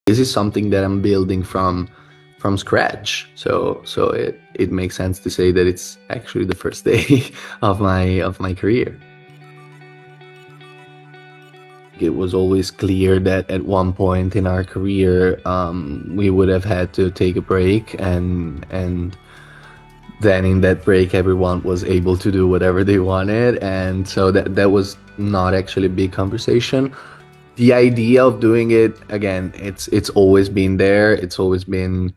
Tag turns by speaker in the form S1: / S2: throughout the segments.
S1: This is something that I'm building from scratch. So it makes sense to say that it's actually the first day of my career. It was always clear that at one point in our career, we would have had to take a break, and then in that break, everyone was able to do whatever they wanted, and so that was not actually a big conversation. The idea of doing it again, it's always been there. It's always been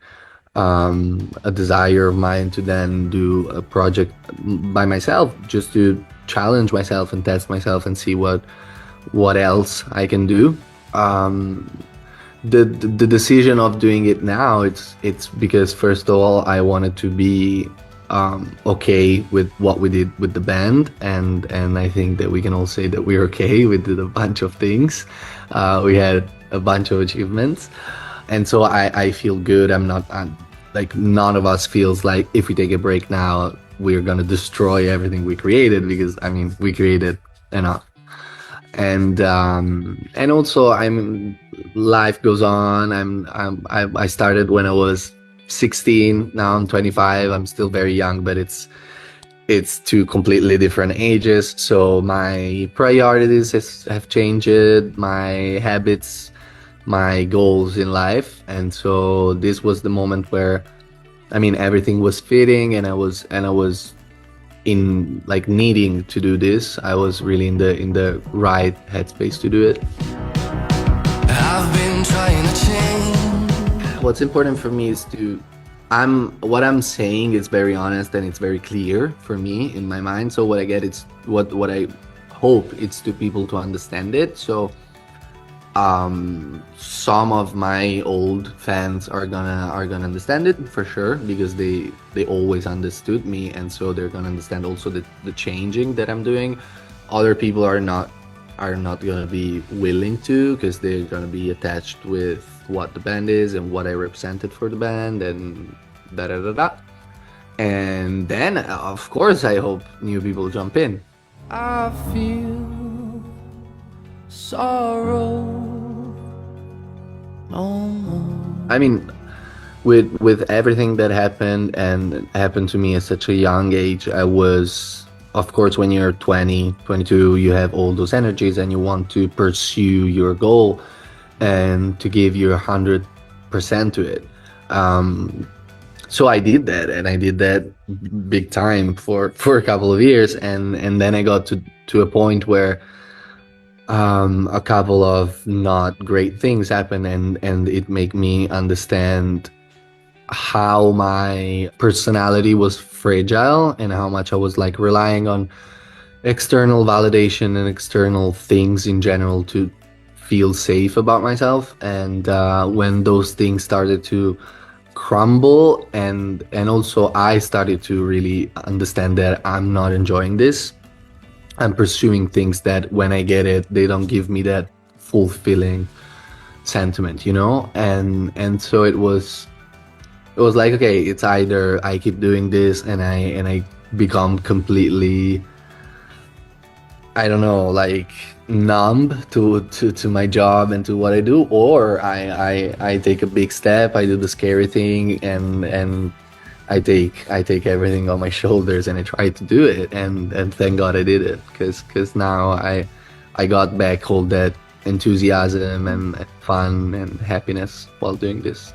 S1: a desire of mine to then do a project by myself, just to challenge myself and test myself and see what else I can do. The decision of doing it now, it's because first of all I wanted to be okay with what we did with the band, and I think that we can all say that we're okay. We did a bunch of things. We had a bunch of achievements, and so I feel good. I'm like, none of us feels like if we take a break now we're gonna destroy everything we created, because I mean we created enough. And also life goes on. I started when I was 16. Now I'm 25. I'm still very young, but it's two completely different ages. So my priorities have changed, my habits, my goals in life, and so this was the moment where, I mean, everything was fitting, and I was in like needing to do this. I was really in the right headspace to do it. I've been trying to change. What's important for me is what I'm saying is very honest, and it's very clear for me in my mind. So what I get, it's what I hope it's to people to understand it. So some of my old fans are gonna understand it for sure, because they always understood me, and so they're gonna understand also the changing that I'm doing. Other people are not gonna be willing to, because they're gonna be attached with what the band is and what I represented for the band, and da da da da. And then of course I hope new people jump in. I feel sorrow. I mean, with everything that happened to me at such a young age, I was, of course, when you're 20, 22, you have all those energies and you want to pursue your goal and to give your 100% to it. So I did that, and I did that big time for a couple of years, and then I got to a point where a couple of not great things happened, and it made me understand how my personality was fragile, and how much I was like relying on external validation and external things in general to feel safe about myself. And when those things started to crumble, and also I started to really understand that I'm not enjoying this. I'm pursuing things that when I get it, they don't give me that fulfilling sentiment, you know? And so it was like, okay, it's either I keep doing this and I become completely, I don't know, like numb to my job and to what I do, or I take a big step, I do the scary thing, and I take everything on my shoulders and I try to do it, and thank God I did it, because now I got back all that enthusiasm and fun and happiness while doing this.